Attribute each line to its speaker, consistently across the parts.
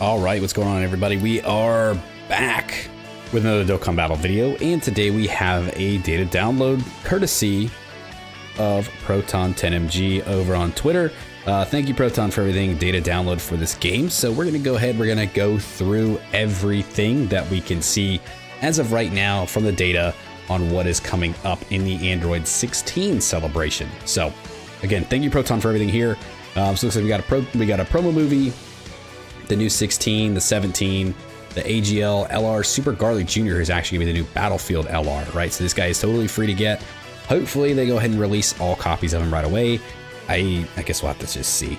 Speaker 1: All right, what's going on, everybody? We are back with another Dokkan battle video, and today we have a data download courtesy of Proton10mg over on Twitter. Thank you, Proton, for everything data download for this game. So we're going to go ahead, we're going to go through everything that we can see as of right now from the data on what is coming up in the Android 16 celebration. So again, thank you, Proton, for everything here. So it looks like we got a promo movie, the new 16, the 17, the AGL LR Super Garlic Jr. is actually gonna be the new Battlefield LR, right? So this guy is totally free to get. Hopefully they go ahead and release all copies of him right away. I guess we'll have to just see.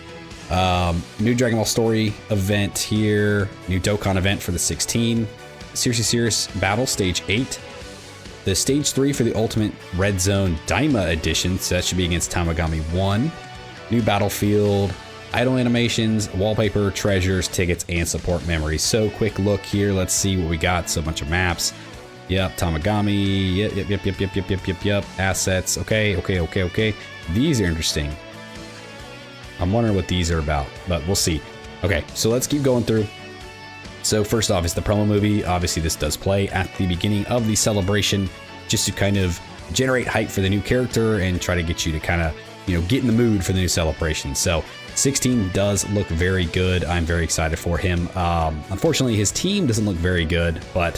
Speaker 1: New Dragon Ball Story event here, new Dokkan event for the 16, Serious Battle Stage 8, the Stage 3 for the Ultimate Red Zone Daima Edition, so that should be against Tamagami 1, new Battlefield, idle animations, wallpaper, treasures, tickets, and support memories. So quick look here. Let's see what we got. So a bunch of maps. Yep, Tamagami. Yep. Assets. Okay. These are interesting. I'm wondering what these are about, but we'll see. Okay, so let's keep going through. So first off, it's the promo movie. Obviously, this does play at the beginning of the celebration just to kind of generate hype for the new character and try to get you to kind of, get in the mood for the new celebration. So 16 does look very good. I'm very excited for him. Unfortunately, his team doesn't look very good, but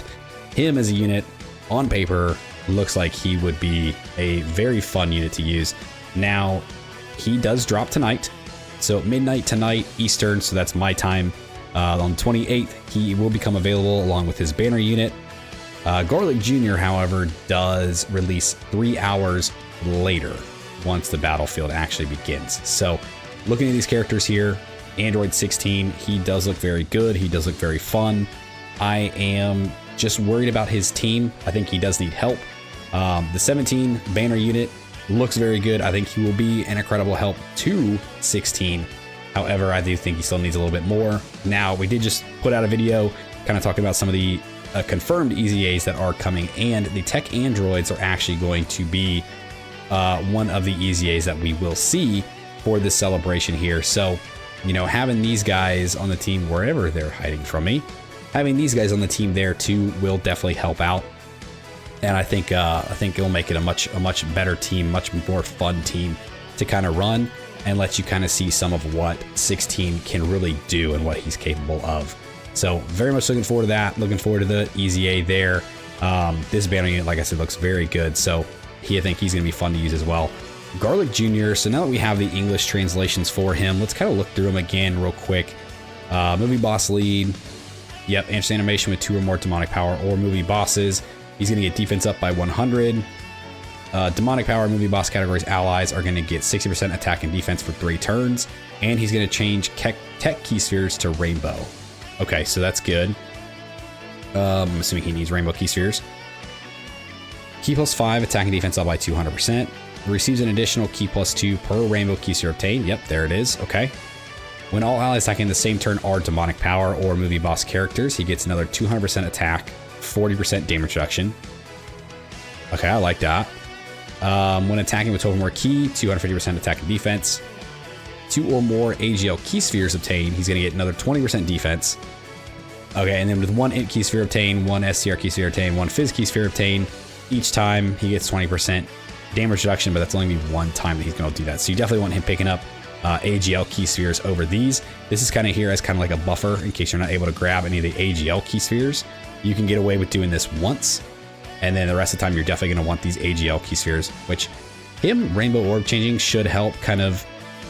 Speaker 1: him as a unit on paper looks like he would be a very fun unit to use. Now, he does drop tonight. So midnight tonight Eastern, so that's my time. On the 28th, he will become available along with his banner unit. Garlic Jr., however, does release 3 hours later once the battlefield actually begins. So looking at these characters here, Android 16, he does look very good. He does look very fun. I am just worried about his team. I think he does need help. The 17 banner unit looks very good. I think he will be an incredible help to 16. However, I do think he still needs a little bit more. Now, we did just put out a video kind of talking about some of the confirmed EZAs that are coming, and the tech androids are actually going to be one of the EZAs that we will see for this celebration here. So, having these guys on the team wherever they're hiding from me, having these guys on the team there too will definitely help out. And I think it'll make it a much better team, much more fun team to kind of run and let you kind of see some of what 16 can really do and what he's capable of. So very much looking forward to that. Looking forward to the EZA there. This banner unit, like I said, looks very good. So I think he's going to be fun to use as well. Garlic Jr. So now that we have the English translations for him, let's kind of look through him again real quick. Movie boss lead. Yep, instant animation with 2 or more demonic power or movie bosses. He's going to get defense up by 100. Demonic power movie boss categories allies are going to get 60% attack and defense for 3 turns. And he's going to change tech key spheres to rainbow. Okay, so that's good. I'm assuming he needs rainbow key spheres. Key plus 5, attack and defense up by 200%. Receives an additional key plus 2 per rainbow key sphere obtained. Yep, there it is. Okay. When all allies attacking the same turn are demonic power or movie boss characters, he gets another 200% attack, 40% damage reduction. Okay, I like that. When attacking with 12 or more key, 250% attack and defense. 2 or more AGL key spheres obtained, he's going to get another 20% defense. Okay, and then with 1 int key sphere obtained, 1 SCR key sphere obtained, 1 Fizz key sphere obtained, each time he gets 20% damage reduction, but that's only going to be 1 time that he's going to do that. So you definitely want him picking up AGL key spheres over these. This is kind of here as kind of like a buffer in case you're not able to grab any of the AGL key spheres. You can get away with doing this once, and then the rest of the time you're definitely going to want these AGL key spheres, which him rainbow orb changing should help kind of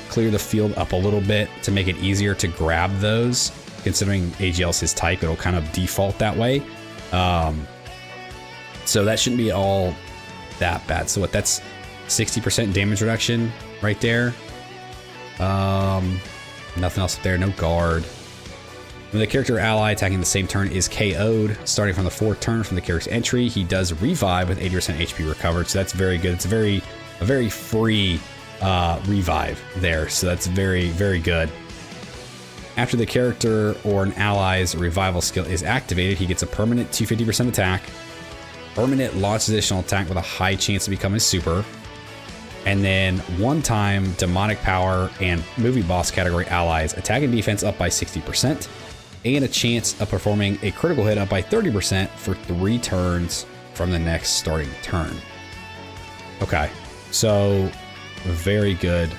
Speaker 1: clear the field up a little bit to make it easier to grab those. Considering AGL is his type, it'll kind of default that way. So that shouldn't be all that bad. So that's 60% damage reduction right there. Nothing else up there, no guard. When the character ally attacking the same turn is KO'd, starting from the 4th turn from the character's entry, he does revive with 80% HP recovered. So that's very good. It's a very free revive there. So that's very, very good. After the character or an ally's revival skill is activated, he gets a permanent 250% attack, permanent launch additional attack with a high chance to become a super, and then 1-time demonic power and movie boss category allies attack and defense up by 60%, and a chance of performing a critical hit up by 30% for 3 turns from the next starting turn. Okay, so very good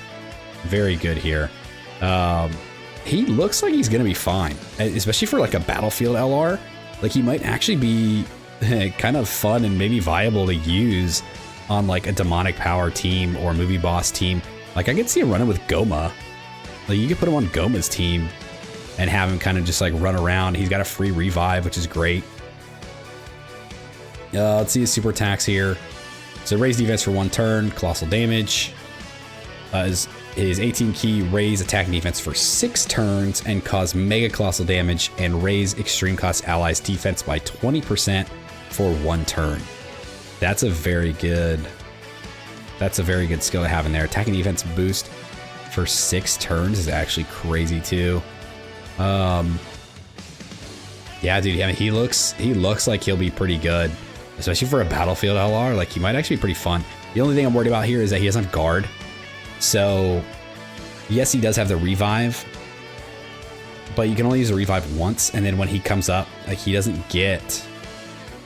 Speaker 1: here. He looks like he's gonna be fine, especially for like a battlefield LR. Like he might actually be kind of fun and maybe viable to use on like a demonic power team or movie boss team. Like I could see him running with Goma. Like you could put him on Goma's team and have him kind of just like run around. He's got a free revive, which is great. Let's see his super attacks here. So raise defense for 1 turn, colossal damage. His 18 key raise attack and defense for 6 turns and cause mega colossal damage and raise extreme cost allies defense by 20% for 1 turn. That's a very good skill to have in there. Attack and defense boost for 6 turns is actually crazy too. Yeah, dude. I mean, he looks like he'll be pretty good, especially for a battlefield LR. Like he might actually be pretty fun. The only thing I'm worried about here is that he doesn't have guard. So, yes, he does have the revive, but you can only use the revive once, and then when he comes up, like he doesn't get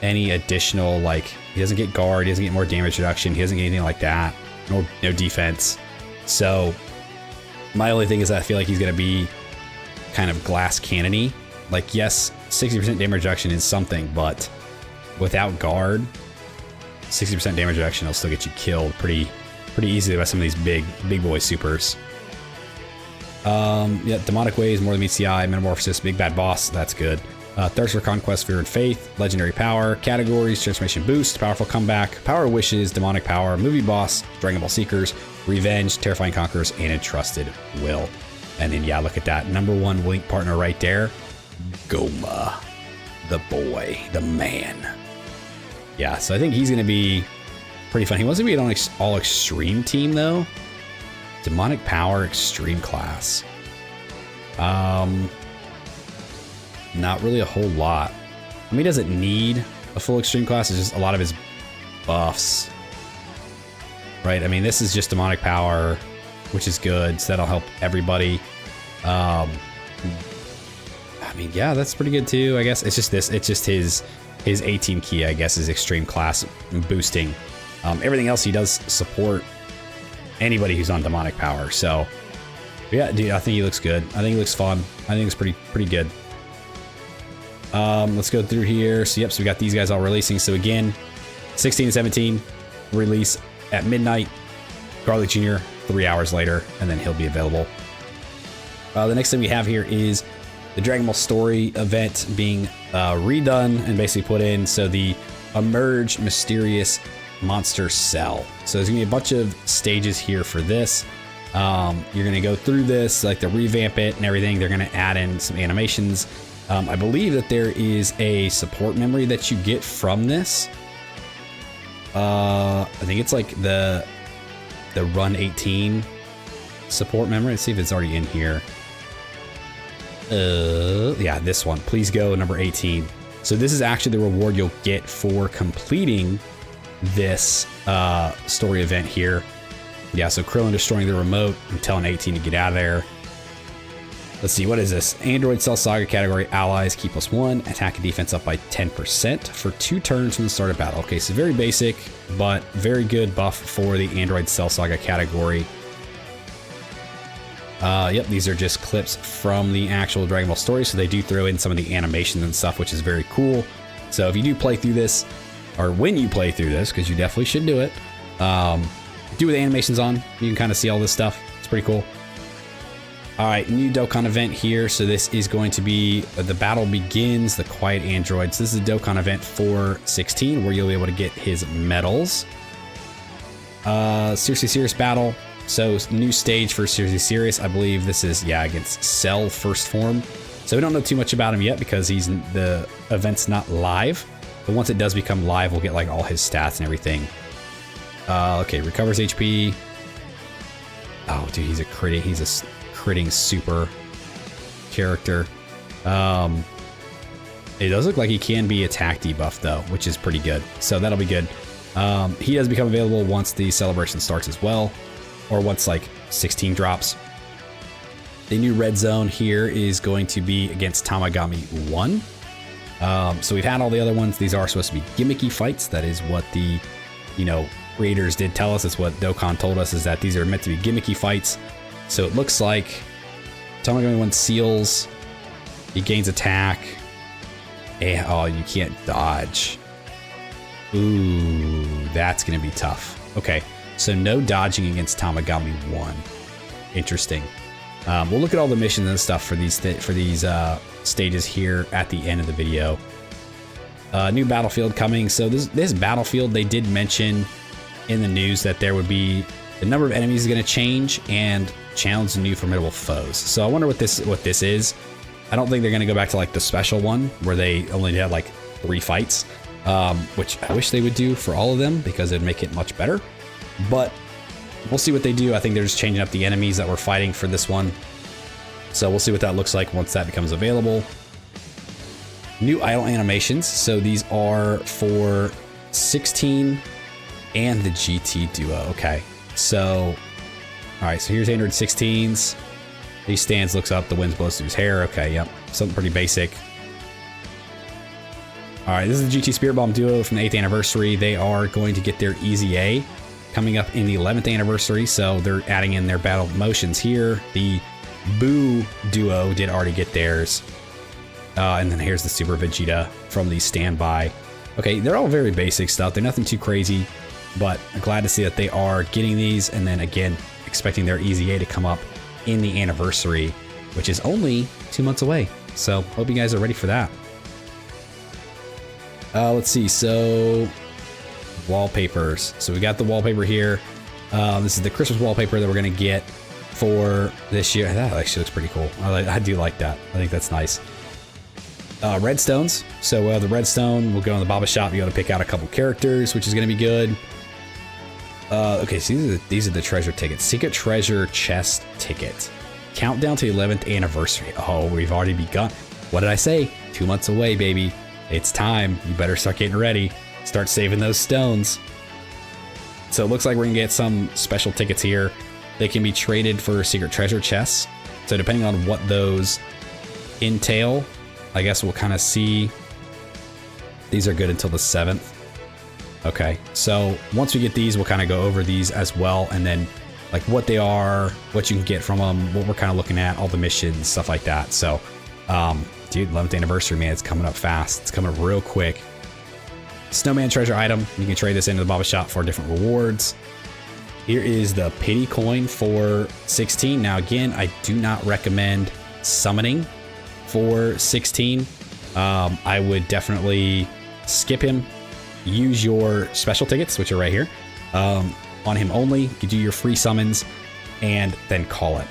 Speaker 1: any additional, like he doesn't get guard, he doesn't get more damage reduction, he doesn't get anything like that, no defense. So, my only thing is that I feel like he's gonna be kind of glass cannon-y. Like, yes, 60% damage reduction is something, but without guard, 60% damage reduction will still get you killed pretty easily by some of these big boy supers. Yeah, demonic ways, more than meets the eye, metamorphosis, big bad boss, that's good. Thirst for conquest, fear and faith, legendary power, categories, transformation boost, powerful comeback, power wishes, demonic power, movie boss, Dragon Ball Seekers, revenge, terrifying conquerors, and entrusted will. And then yeah, look at that #1 link partner right there, Goma, the boy, the man. Yeah, so I think he's gonna be pretty fun. He wants to be an all extreme team though. Demonic power, extreme class. Not really a whole lot. I mean, he doesn't need a full extreme class. It's just a lot of his buffs, right? I mean, this is just demonic power, which is good. So that'll help everybody. I mean, yeah, that's pretty good too. I guess it's just this. It's just his 18 key, I guess, is extreme class boosting. Everything else he does support anybody who's on demonic power. So yeah, dude, I think he looks good. I think he looks fun. I think it's pretty good. Let's go through here. So yep, so we got these guys all releasing. So again, 16 and 17 release at midnight. Garlic Jr. 3 hours later, and then he'll be available. The next thing we have here is the Dragon Ball Story event being redone and basically put in. So the Emerge Mysterious Monster Cell. So there's gonna be a bunch of stages here for this. You're gonna go through this, like to revamp it and everything. They're gonna add in some animations. I believe that there is a support memory that you get from this. I think it's like the Run 18 support memory. Let's see if it's already in here. Yeah, this one. Please go number 18. So this is actually the reward you'll get for completing this story event here. Yeah, so Krillin destroying the remote and telling 18 to get out of there. Let's see, what is this? Android Cell Saga category allies key +1, attack and defense up by 10% for 2 turns from the start of battle. Okay, so very basic, but very good buff for the Android Cell Saga category. Yep, these are just clips from the actual Dragon Ball story, so they do throw in some of the animations and stuff, which is very cool. So if you do play through this, or when you play through this, because you definitely should do it, do with the animations on, you can kind of see all this stuff. It's pretty cool. All right, new Dokkan event here. So this is going to be the battle begins, the quiet androids. This is a Dokkan event for 16, where you'll be able to get his medals. Seriously Serious battle. So new stage for Seriously Serious. I believe this is, yeah, against Cell first form. So we don't know too much about him yet because the event's not live. But once it does become live, we'll get like all his stats and everything. Okay, recovers HP. Oh, dude, he's a critting super character. It does look like he can be attack debuff though, which is pretty good. So that'll be good. He does become available once the celebration starts as well, or once like 16 drops. The new red zone here is going to be against Tamagami 1. So we've had all the other ones. These are supposed to be gimmicky fights. That is what the, creators did tell us. It's what Dokkan told us, is that these are meant to be gimmicky fights. So it looks like Tamagami 1 seals. He gains attack. Oh, you can't dodge. Ooh, that's going to be tough. Okay, so no dodging against Tamagami 1. Interesting. We'll look at all the missions and stuff for these stages here at the end of the video. New battlefield coming. So this battlefield, they did mention in the news that there would be the number of enemies is going to change and challenge new formidable foes. So I wonder what this is. I don't think they're going to go back to like the special one where they only had like 3 fights, which I wish they would do for all of them because it'd make it much better. But we'll see what they do. I think they're just changing up the enemies that we're fighting for this one. So we'll see what that looks like once that becomes available. New idle animations. So these are for 16 and the GT Duo. Okay. So, all right. So here's Android 16s. He stands, looks up, the wind blows through his hair. Okay. Yep. Something pretty basic. All right. This is the GT Spirit Bomb Duo from the 8th anniversary. They are going to get their Easy A coming up in the 11th anniversary. So they're adding in their battle motions here. The Boo Duo did already get theirs. And then here's the Super Vegeta from the Standby. Okay, they're all very basic stuff. They're nothing too crazy, but I'm glad to see that they are getting these. And then again, expecting their Easy A to come up in the anniversary, which is only 2 months away. So hope you guys are ready for that. Let's see. So wallpapers. So we got the wallpaper here. This is the Christmas wallpaper that we're going to get for this year. That actually looks pretty cool. I do like that. I think that's nice. Redstones. So the redstone will go in the Baba shop. You got to pick out a couple characters, which is going to be good. Okay, so these are the treasure tickets. Secret treasure chest ticket. Countdown to the 11th anniversary. Oh, we've already begun. What did I say? 2 months away, baby. It's time. You better start getting ready. Start saving those stones. So it looks like we're gonna get some special tickets here. They can be traded for secret treasure chests. So depending on what those entail, I guess we'll kind of see. These are good until the 7th. Okay, so once we get these, we'll kind of go over these as well, and then like what they are, what you can get from them, what we're kind of looking at, all the missions, stuff like that. So, dude, 11th anniversary, man, it's coming up fast. It's coming up real quick. Snowman treasure item. You can trade this into the Baba shop for different rewards. Here is the pity coin for 16. Now, again, I do not recommend summoning for 16. I would definitely skip him. Use your special tickets, which are right here, on him only. You do your free summons and then call it.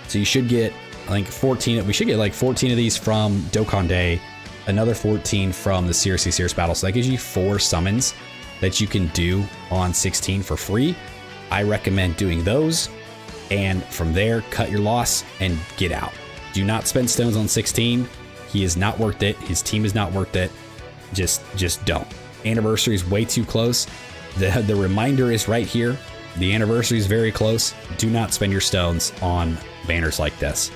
Speaker 1: So you should get, I think 14. We should get like 14 of these from Dokkan Day, another 14 from the Seriously Serious Battle. So that gives you 4 summons that you can do on 16 for free. I recommend doing those, and from there, cut your loss and get out. Do not spend stones on 16. He is not worth it. His team is not worth it. Just don't. Anniversary is way too close. The reminder is right here. The anniversary is very close. Do not spend your stones on banners like this.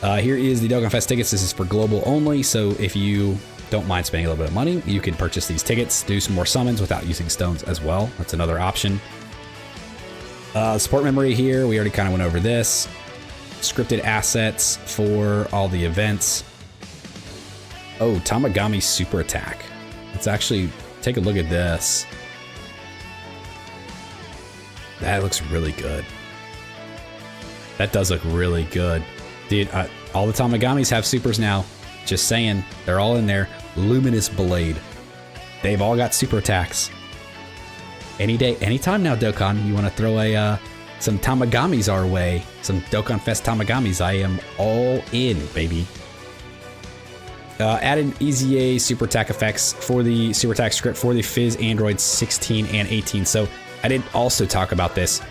Speaker 1: Here is the Dokkan Fest tickets. This is for global only. So if you don't mind spending a little bit of money, you can purchase these tickets, do some more summons without using stones as well. That's another option. Support memory here. We already kind of went over this. Scripted assets for all the events. Oh, Tamagami super attack. Let's actually take a look at this. That looks really good. That does look really good. Dude, all the Tamagamis have supers now. Just saying, they're all in there. Luminous Blade. They've all got super attacks. Any day, anytime now, Dokkan, you want to throw some Tamagamis our way, some Dokkan Fest Tamagamis, I am all in, baby. Added Easy A super attack effects for the super attack script for the Fizz Androids 16 and 18. So I did also talk about this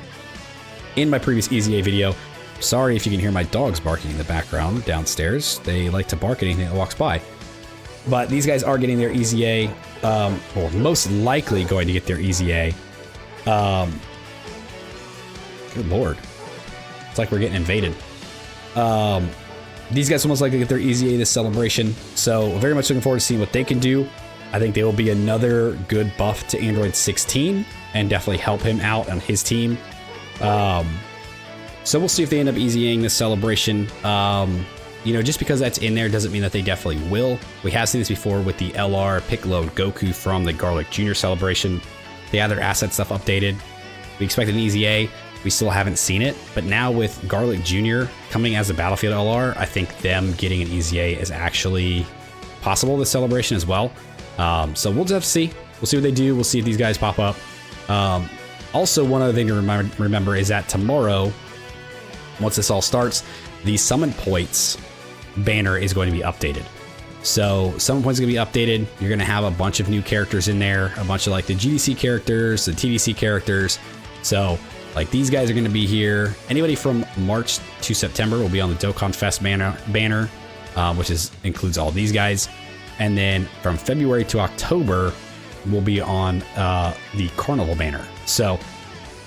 Speaker 1: in my previous Easy A video. Sorry if you can hear my dogs barking in the background downstairs. They like to bark at anything that walks by. But these guys are getting their Easy A, or most likely going to get their Easy A. Good lord. It's like we're getting invaded. These guys will most likely get their Easy A this celebration, so very much looking forward to seeing what they can do. I think they will be another good buff to Android 16 and definitely help him out on his team. So we'll see if they end up Easy-ing this celebration. Just because that's in there doesn't mean that they definitely will. We have seen this before with the LR Piccolo Goku from the Garlic Jr. celebration. They had their asset stuff updated. We expect an Easy A. We still haven't seen it, but now with Garlic Jr. coming as a Battlefield LR, I think them getting an Easy A is actually possible this celebration as well. So we'll just have to see. We'll see what they do. We'll see if these guys pop up. Also, one other thing to remember is that tomorrow, once this all starts, the Summon Points banner is going to be updated. So Summon Points is going to be updated. You're going to have a bunch of new characters in there, a bunch of like the GDC characters, the TDC characters. So like these guys are going to be here. Anybody from March to September will be on the Dokkan Fest banner, which includes all these guys. And then from February to October, we'll be on the Carnival banner. So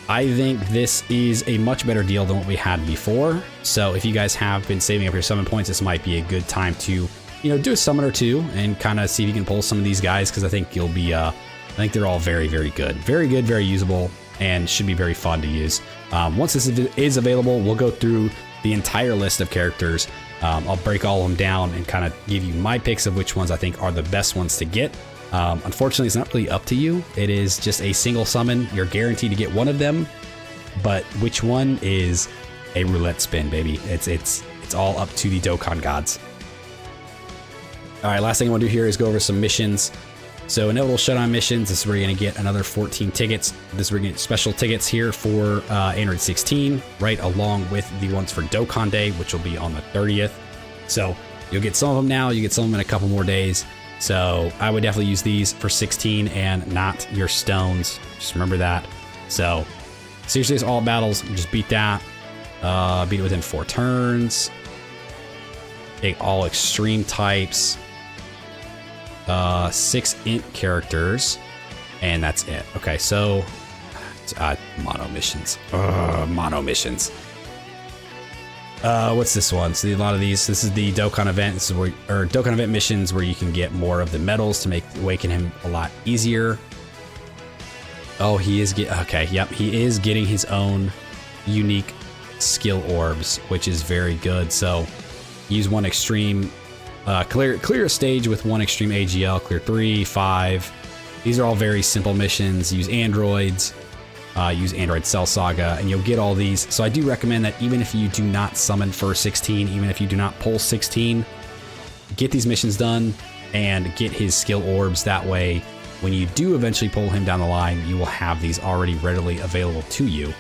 Speaker 1: I think this is a much better deal than what we had before. So if you guys have been saving up your summon points, this might be a good time to, do a summon or two and kind of see if you can pull some of these guys, because I think you'll be, I think they're all very, very good, very usable, and should be very fun to use. Once this is available, we'll go through the entire list of characters. I'll break all of them down and kind of give you my picks of which ones I think are the best ones to get. Unfortunately, it's not really up to you. It is just a single summon. You're guaranteed to get one of them, but which one is a roulette spin, baby. It's all up to the Dokkan gods. All right, last thing I want to do here is go over some missions. So Inevitable Showdown missions, this is where you're going to get another 14 tickets. This is where you're going to get special tickets here for Android 16, right along with the ones for Dokkan Day, which will be on the 30th. So you'll get some of them now, you get some of them in a couple more days. So I would definitely use these for 16 and not your stones. Just remember that. So seriously, it's all battles. Just beat that. Beat it within 4 turns. Take all extreme types. 6 int characters, and that's it. Okay, so mono missions. Mono missions. What's this one? So a lot of these. This is the Dokkan event. This is Dokkan event missions where you can get more of the medals to make awaken him a lot easier. Oh, he is okay. Yep, he is getting his own unique skill orbs, which is very good. So use one extreme. Clear a stage with one extreme AGL, clear 3, 5. These are all very simple missions. Use androids, use Android Cell Saga, and you'll get all these. So I do recommend that even if you do not summon for 16, even if you do not pull 16, get these missions done and get his skill orbs. That way, when you do eventually pull him down the line, you will have these already readily available to you.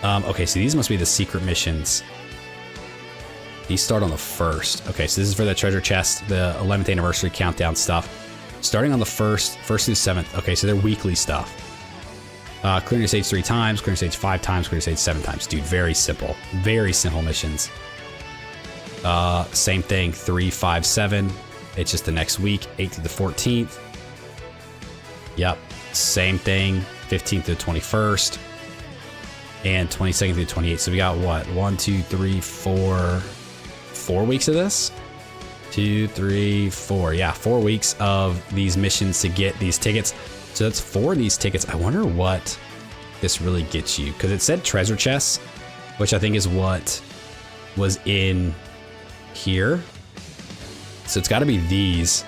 Speaker 1: Okay, so these must be the secret missions. These start on the 1st. Okay, so this is for the treasure chest, the 11th anniversary countdown stuff. Starting on the 1st through 7th. Okay, so they're weekly stuff. Clearing your stage 3 times, clearing your stage 5 times, clearing your stage 7 times. Dude, very simple. Very simple missions. Same thing, 3, 5, 7. It's just the next week, 8th through the 14th. Yep, same thing, 15th to the 21st. And 22nd through 28th. So we got what? 1, 2, 3, 4 weeks of this? 2, 3, 4. Yeah, 4 weeks of these missions to get these tickets. So that's 4 of these tickets. I wonder what this really gets you, because it said treasure chests, which I think is what was in here. So it's got to be these.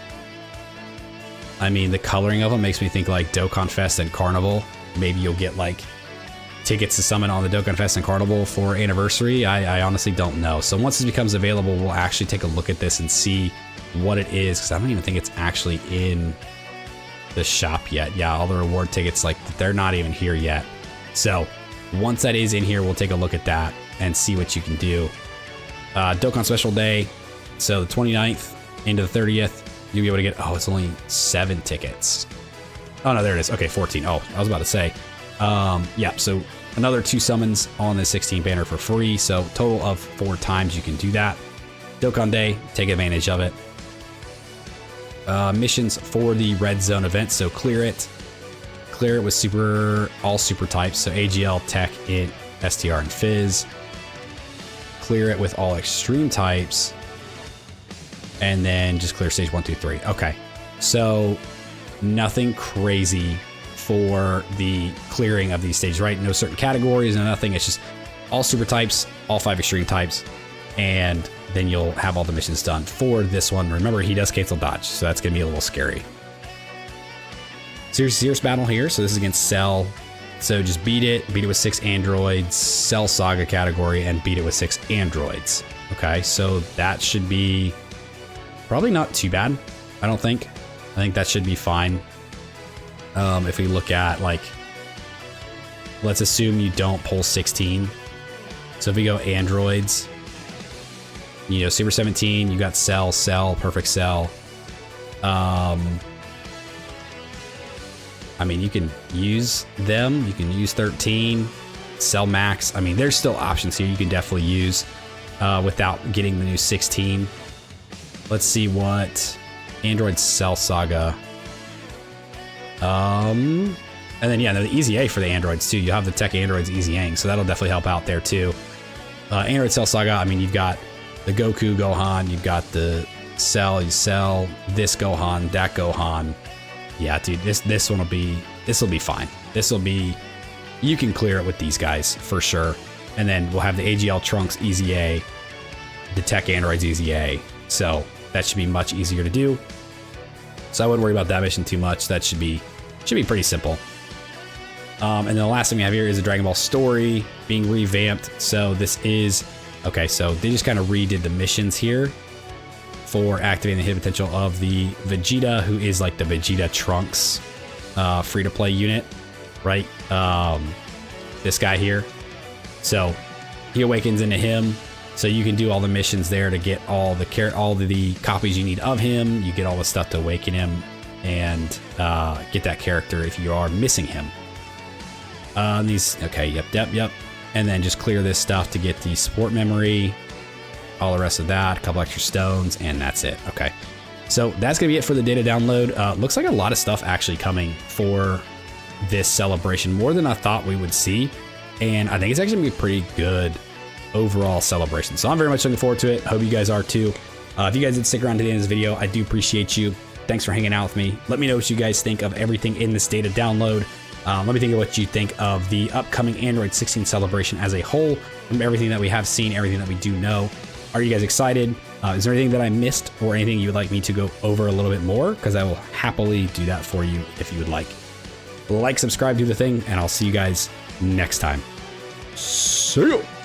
Speaker 1: I mean, the coloring of them makes me think like Dokkan Fest and Carnival. Maybe you'll get like tickets to summon on the Dokkan Fest and Carnival for anniversary. I honestly don't know. So once this becomes available, we'll actually take a look at this and see what it is, because I don't even think it's actually in the shop yet. Yeah, all the reward tickets, like they're not even here yet. So once that is in here, we'll take a look at that and see what you can do. Dokkan Special Day. So the 29th into the 30th, you'll be able to get, oh, it's only 7 tickets. Oh no, there it is. Okay, 14. Oh, I was about to say. Yeah, so another 2 summons on the 16 banner for free. So total of 4 times you can do that. Dokkan Day, take advantage of it. Missions for the red zone event. So clear it with all super types. So AGL, Tech, Int, STR, and Fizz. clear it with all extreme types, and then just clear stage 1, 2, 3. Okay, so nothing crazy for the clearing of these stages, right? No certain categories, no nothing. It's just all super types, all 5 extreme types, and then you'll have all the missions done for this one. Remember, he does cancel dodge, so that's gonna be a little scary. Serious battle here. So this is against Cell. So just beat it with 6 androids, Cell Saga category, and beat it with 6 androids. Okay, so that should be probably not too bad, I don't think. I think that should be fine. If we look at, like, let's assume you don't pull 16. So if we go androids, you know, Super 17, you got Cell, Perfect Cell. I mean, you can use them. You can use 13, Cell Max. I mean, there's still options here you can definitely use without getting the new 16. Let's see what Android Cell Saga. And then, yeah, the Easy A for the androids too. You have the Tech Androids Easy Ang, so that'll definitely help out there too. Android Cell Saga, I mean, you've got the Goku Gohan, you've got the Cell, this Gohan, that Gohan. Yeah, dude, this will be fine. You can clear it with these guys for sure. And then we'll have the AGL Trunks Easy A, the Tech Androids Easy A. So that should be much easier to do. So I wouldn't worry about that mission too much. That should be pretty simple. And then the last thing we have here is the Dragon Ball story being revamped. So this is, okay, so they just kind of redid the missions here for activating the hidden potential of the Vegeta, who is like the Vegeta Trunks free-to-play unit, right? This guy here. So he awakens into him, so you can do all the missions there to get all the copies you need of him. You get all the stuff to awaken him and get that character if you are missing him. Okay, yep. And then just clear this stuff to get the support memory. All the rest of that, a couple extra stones, and that's it. Okay, so that's gonna be it for the data download. Looks like a lot of stuff actually coming for this celebration, more than I thought we would see, and I think it's actually gonna be a pretty good overall celebration. So I'm very much looking forward to it. Hope you guys are too. If you guys did stick around to the end of this video, I do appreciate you. Thanks for hanging out with me. Let me know what you guys think of everything in this data download. Let me think of what you think of the upcoming Android 16 celebration as a whole, from everything that we have seen, everything that we do know. Are you guys excited? Is there anything that I missed or anything you would like me to go over a little bit more? Because I will happily do that for you if you would like. Like, subscribe, do the thing, and I'll see you guys next time. See you.